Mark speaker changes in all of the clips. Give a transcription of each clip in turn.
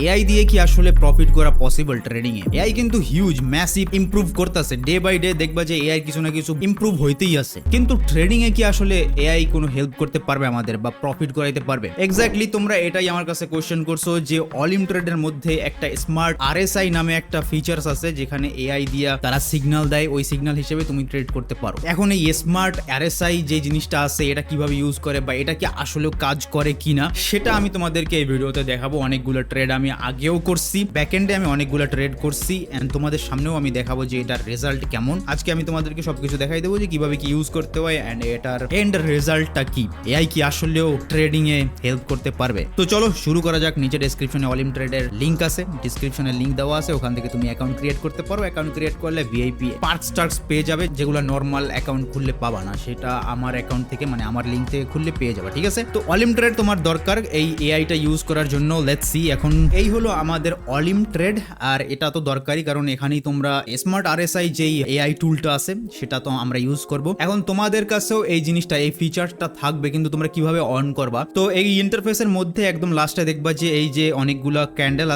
Speaker 1: AI দিয়ে কি আসলে প্রফিট করা পসিবল ট্রেডিং এ? এআই কিন্তু হিউজ ম্যাসিভ ইমপ্রুভ করতেছে, ডে বাই ডে দেখবা যে এআই কিছু না কিছু ইমপ্রুভ হইতেই আছে। কিন্তু ট্রেডিং এ কি আসলে এআই কোনো হেল্প করতে পারবে আমাদের বা প্রফিট করাইতে পারবে? এক্স্যাক্টলি তোমরা এটাই আমার কাছে কোশ্চেন করছো যে অলিম ট্রেডের মধ্যে একটা স্মার্ট আরএসআই নামে একটা ফিচার্স আছে যেখানে এআই দিয়া তারা সিগন্যাল দেয়, ওই সিগন্যাল হিসেবে তুমি ট্রেড করতে পারো। এখন এই স্মার্ট আরএসআই যে জিনিসটা আছে এটা কিভাবে ইউজ করে বা এটা কি আসলে কাজ করে কিনা সেটা আমি তোমাদেরকে এই ভিডিওতে দেখাবো। অনেকগুলো ট্রেড আমি আগেও করছি, ব্যাকএন্ডে আমি অনেকগুলো ট্রেড করছি এন্ড তোমাদের সামনেও আমি দেখাবো যে এটার রেজাল্ট কেমন। আজকে আমি তোমাদেরকে সবকিছু দেখাই দেবো যে কিভাবে কি ইউজ করতে হয় এন্ড এটার এন্ড রেজাল্টটা কি, এআই কি আসলেও ট্রেডিং এ হেল্প করতে পারবে। তো চলো শুরু করা যাক। নিচে ডেসক্রিপশনে অলিম ট্রেডের লিংক আছে, ডিসক্রিপশনে লিংক দেওয়া আছে, ওখান থেকে তুমি অ্যাকাউন্ট ক্রিয়েট করতে পারো। অ্যাকাউন্ট ক্রিয়েট করলে ভিআইপি পার্কস টার্কস পেয়ে যাবে, যেগুলো নর্মাল অ্যাকাউন্ট খুললে পাবা না, সেটা আমার অ্যাকাউন্ট থেকে মানে আমার লিংক থেকে খুললে পেয়ে যাবে। ঠিক আছে, তো অলিম ট্রেড তোমার দরকার এই এআইটা ইউজ করার জন্য। লেটস সি, এখন এই হলো আমাদের অলিম ট্রেড, আর এটা তো দরকারি কারণ এখানেই তোমরা স্মার্ট আরএসআই যেই এআই টুলটা আছে সেটা তো আমরা ইউজ করব। এখন তোমাদের কাছেও এই জিনিসটা, এই ফিচারটা থাকবে, কিন্তু তোমরা কিভাবে অন করবা। তো এই ইন্টারফেসের মধ্যে একদম লাস্টে দেখবা যে এই যে অনেকগুলা ক্যান্ডেল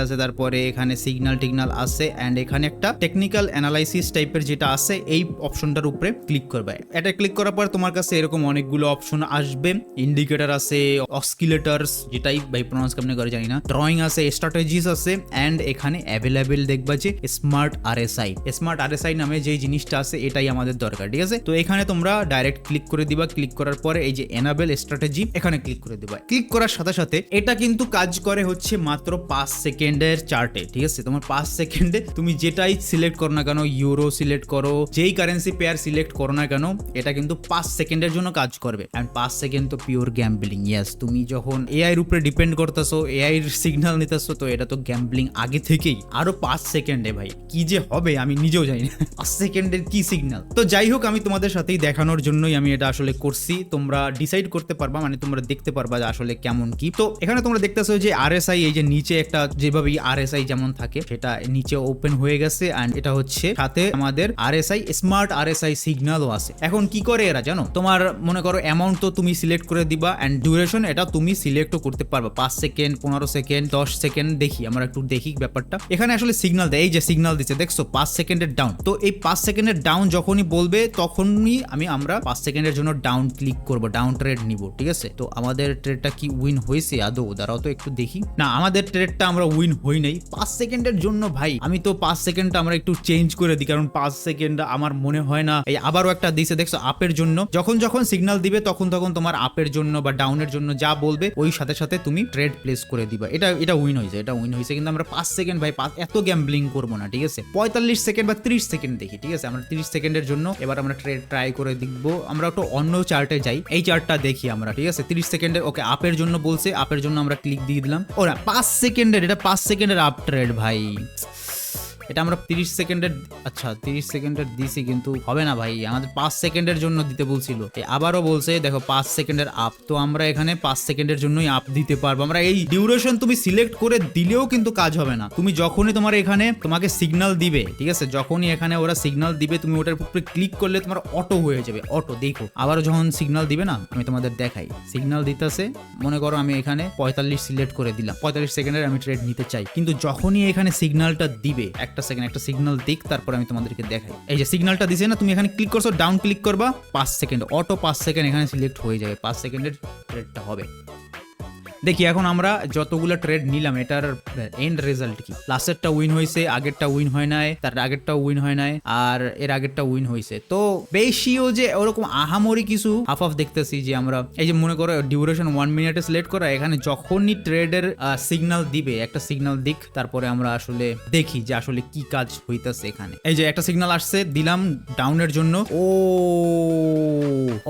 Speaker 1: আছে, তারপরে এখানে সিগন্যাল আছে এন্ড এখানে একটা টেকনিক্যাল অ্যানালাইসিস টাইপের যেটা আছে এই অপশনটার উপরে ক্লিক করবে। এটা ক্লিক করার পর তোমার কাছে এরকম অনেকগুলো অপশন আসবে। ইন্ডিকেটর আছে, অসকিলেটরস যেটাই ভাই প্রনাউন্স কেমনে করে জানি না, ড্রয়িং আছে, স্ট্র্যাটেজিস আছে এন্ড এখানে অ্যাভেলেবেল দেখবা যে স্মার্ট আরএসআই নামে যে জিনিসটা আছে এটাই আমাদের দরকার। ঠিক আছে, তো এখানে তোমরা ডাইরেক্ট ক্লিক করে দিবা। ক্লিক করার পরে এই যে এনাবেল স্ট্র্যাটেজি এখানে ক্লিক করে দিবা। ক্লিক করার সাথে সাথে এটা কিন্তু কাজ করে হচ্ছে মাত্র 5 সেকেন্ডের চার্টে। ঠিক আছে, তোমার 5 সেকেন্ডে তুমি যেটাই সিলেক্ট করো না কেন, ইউরো সিলেক্ট করো, যেই কারেন্সি পেয়ার সিলেক্ট করো না কেন, এটা কিন্তু 5 সেকেন্ডের জন্য কাজ করবে। এন্ড 5 সেকেন্ড তো পিওর গ্যাম্বলিং। ইয়েস, তুমি যখন এআই এর উপরে ডিপেন্ড করতেছো, এআই এর সিগন্যাল নিতেছো, তো এটা তো গ্যাম্বলিং আগে থেকেই। আরো 5 সেকেন্ডে ভাই কি যে হবে আমি নিজেও জানি না 5 সেকেন্ডের কি সিগন্যাল। তো যাই হোক, আমি তোমাদের সাথেই দেখানোর জন্যই আমি এটা আসলে করছি। তোমরা ডিসাইড করতে পারবা, মানে তোমরা দেখতে পারবা যে আসলে কেমন কি। তো এখানে তোমরা দেখতেছো যে আরএসআই, এই যে নিচে একটা যেভাবে আরএসআই যেমন থাকে সেটা নিচে ওপেন হয়ে গেছে এন্ড এটা হচ্ছে সাথে আমাদের আরএসআই স্মার্ট আরএসআই সিগন্যালও আছে। এখন কি করে এরা জানো, তোমার মনে করো অ্যামাউন্ট তো তুমি সিলেক্ট করে দিবা এন্ড ডিউরেশন এটা তুমি সিলেক্টও করতে পারবা, 5 সেকেন্ড, 15 সেকেন্ড, 10 সেকেন্ড। দেখি আমরা একটু দেখি ব্যাপারটা। এখানে আসলে সিগন্যাল দেয়, এই যে সিগন্যাল দিচ্ছে দেখছো 5 সেকেন্ডের ডাউন। তো এই 5 সেকেন্ডের ডাউন যখনই বলবে তখনই আমরা 5 সেকেন্ডের জন্য ডাউন ক্লিক করব, ডাউন ট্রেড নিব। ঠিক আছে, তো আমাদের ট্রেডটা কি উইন হয়েছে আদৌ? দাঁড়াও তো একটু দেখি। না, আমাদের ট্রেডটা আমরা উইন হই নাই 5 সেকেন্ডের জন্য। ভাই আমি তো 5 সেকেন্ডটা আমরা একটু চেঞ্জ করে দিই, কারণ 5 সেকেন্ড আমার মনে হয় না। এই আবারও একটা দিছে দেখছো আপের জন্য, যখন সিগন্যাল দিবে তখন তোমার আপের জন্য বা ডাউনের জন্য যা বলবে ওই সাথে সাথে তুমি ট্রেড প্লেস করে দিবা। এটা উইন হয়েছে, এটা উইন হয়েছে। কিন্তু আমরা 5 সেকেন্ড ভাই এত গ্যাম্বলিং করবো না। ঠিক আছে, 45 সেকেন্ড বা 30 সেকেন্ড দেখি। ঠিক আছে, আমরা 30 সেকেন্ডের জন্য এবার আমরা ট্রেড ট্রাই করে দেখবো। আমরা একটু অন্য চার্টে যাই, এই চার্টটা দেখি আমরা। ঠিক আছে, 30 সেকেন্ডের ওকে আপের জন্য বলছে, আপের জন্য আমরা ক্লিক দিয়ে দিলাম। ও না, 5 সেকেন্ডের, এটা 5 সেকেন্ডের আপ ট্রেড ভাই। এটা আমরা 30 সেকেন্ডের, আচ্ছা 30 সেকেন্ডের দিছি কিন্তু হবে না ভাই, আমাদের 5 সেকেন্ডের জন্য দিতে বলছিল। আবারও বলছে দেখো 5 সেকেন্ডের আপ, তো আমরা এখানে 5 সেকেন্ডের জন্যই আপ দিতে পারবো। আমরা এই ডিউরেশন তুমি সিলেক্ট করে দিলেও কিন্তু কাজ হবে না। তুমি যখনই তোমার এখানে তোমাকে সিগন্যাল দিবে, ঠিক আছে, যখনই এখানে ওরা সিগন্যাল দিবে তুমি ওটার উপরে ক্লিক করলে তোমার অটো হয়ে যাবে, অটো। দেখো আবারও যখন সিগন্যাল দিবে না, আমি তোমাদের দেখাই। সিগন্যাল দিতেছে, মনে করো আমি এখানে 45 সিলেক্ট করে দিলাম, 45 সেকেন্ডের আমি ট্রেড নিতে চাই। কিন্তু যখনই এখানে সিগন্যালটা দিবে, একটা সিগন্যাল দিক, তারপর আমি তোমাদেরকে দেখাই। এই যে সিগন্যালটা দিছে না, তুমি এখানে ক্লিক করছো, ডাউন ক্লিক করবা, 5 সেকেন্ড অটো 5 সেকেন্ড এখানে সিলেক্ট হয়ে যাবে, 5 সেকেন্ডের ট্রেডটা হবে। দেখি এখন আমরা যতগুলো ট্রেড নিলাম এটার এন্ড রেজাল্ট কি। লাস্টেরটা উইন হয়েছে, আগেরটা উইন হয় নাই, তার আগেরটাও উইন হয় নাই, আর এর আগেরটা উইন হয়েছে। তো বেশিও যে ওরকম আহামরি কিছু হাফ দেখতেছি যে আমরা, এই যে মনে করো ডিউরেশন 1 মিনিটে সিলেক্ট করা, এখানে যখনই ট্রেডের সিগন্যাল দিবে, একটা সিগন্যাল দিক, তারপরে আমরা আসলে দেখি যে আসলে কি কাজ হইতাছে এখানে। এই যে একটা সিগন্যাল আসছে, দিলাম ডাউনের জন্য।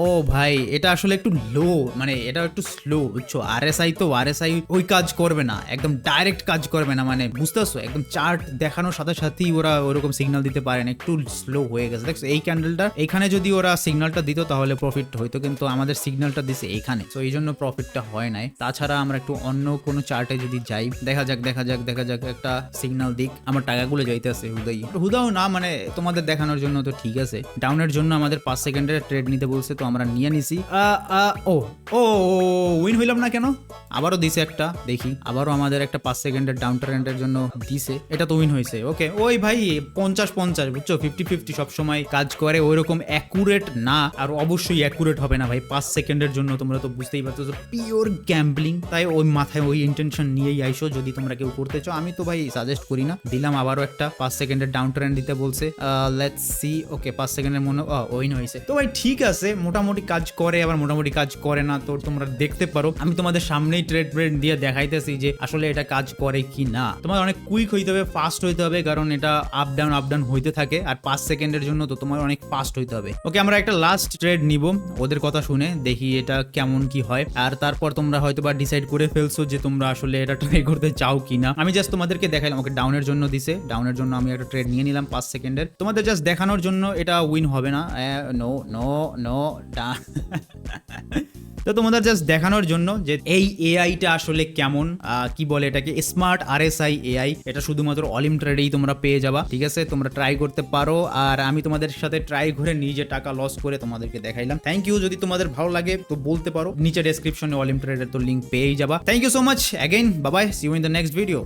Speaker 1: ও ভাই, এটা আসলে একটু লো, মানে এটা একটু স্লো, বুঝছো। আরএসআই তো আরএসআই ওই কাজ করবে না, একদম ডাইরেক্ট কাজ করবে না, মানে বুঝতেছো, একদম চার্ট দেখানোর সাথে সাথেই ওরা ওরকম সিগন্যাল দিতে পারে না, একটু স্লো হয়ে গেছে। দেখছো এই ক্যান্ডেলটা এখানে যদি ওরা সিগন্যালটা দিত তাহলে প্রফিট হইতো, কিন্তু আমাদের সিগন্যালটা দিছে এখানে, তো এই জন্য প্রফিটটা হয় নাই। তাছাড়া আমরা একটু অন্য কোনো চার্টে যদি যাই, দেখা যাক একটা সিগন্যাল দিক, আমার টাকাগুলো যাইতেছে হুদাও না, মানে তোমাদের দেখানোর জন্য তো ঠিক আছে। ডাউনের জন্য আমাদের 5 সেকেন্ডের ট্রেড নিতে বলছে, তো আমরা নিয়ে নিছি। ও উইন হইলাম না কেন? আবারও দিছে একটা, দেখি আবারও আমাদের একটা 5 সেকেন্ডের ডাউন ট্রেন্ডের জন্য দিছে, এটা তো উইন হয়েছে। ওকে, ওই ভাই 50-50 বুঝছো, 50-50 সবসময় কাজ করে, ওইরকম অ্যাকুরেট না, আর অবশ্যই অ্যাকুরেট হবে না ভাই 5 সেকেন্ডের জন্য, তোমরা তো বুঝতেই পারছো পিওর গ্যাম্বলিং। তাই ওই মাথায় ওই ইন্টেনশন নিয়েই আইসো যদি তোমরা কেউ করতে চাও। আমি তো ভাই সাজেস্ট করি না। দিলাম আবারও একটা 5 সেকেন্ডের ডাউন ট্রেন্ড দিতে বলছে, লেটস সি। ওকে, 5 সেকেন্ডের মনে উইন হয়েছে। তো ভাই ঠিক আছে, মোটামুটি কাজ করে আবার মোটামুটি কাজ করে না, তো তোমরা দেখতে পারো। আমি তোমাদের সামনেই ট্রেড দিয়ে দেখাইতেছি যে আসলে এটা কাজ করে কি না। তোমার অনেক কুইক হইতে হবে, ফাস্ট হইতে হবে, কারণ এটা আপ ডাউন হইতে থাকে, আর 5 সেকেন্ডের জন্য তো তোমার অনেক ফাস্ট হইতে হবে। ওকে, আমরা একটা লাস্ট ট্রেড নিব ওদের কথা শুনে, দেখি এটা কেমন কি হয়, আর তারপর তোমরা হয়তো বা ডিসাইড করে ফেলছো যে তোমরা আসলে এটা ট্রাই করতে চাও কিনা। আমি জাস্ট তোমাদেরকে দেখাইলাম। ওকে, ডাউনের জন্য দিছে, ডাউনের জন্য আমি একটা ট্রেড নিয়ে নিলাম 5 সেকেন্ডের, তোমাদের জাস্ট দেখানোর জন্য। এটা উইন হবে না, নো নো নো। তো তোমাদের জাস্ট দেখানোর জন্য যে এই এআইটা আসলে কেমন, কি বলে এটাকে, স্মার্ট আরএসআই এআই। এটা শুধুমাত্র অলিম ট্রেডেই তোমরা পেয়ে যাবা, ঠিক আছে? তোমরা ট্রাই করতে পারো, আর আমি তোমাদের সাথে ট্রাই করে নিজে টাকা লস করে তোমাদেরকে দেখাইলাম। Thank you. যদি তোমাদের ভালো লাগে তো বলতে পারো, নিচে ডেসক্রিপশনে অলিম ট্রেডের তো লিঙ্ক পেয়েই যাবা। Thank you so much again, bye bye, see you in the next video.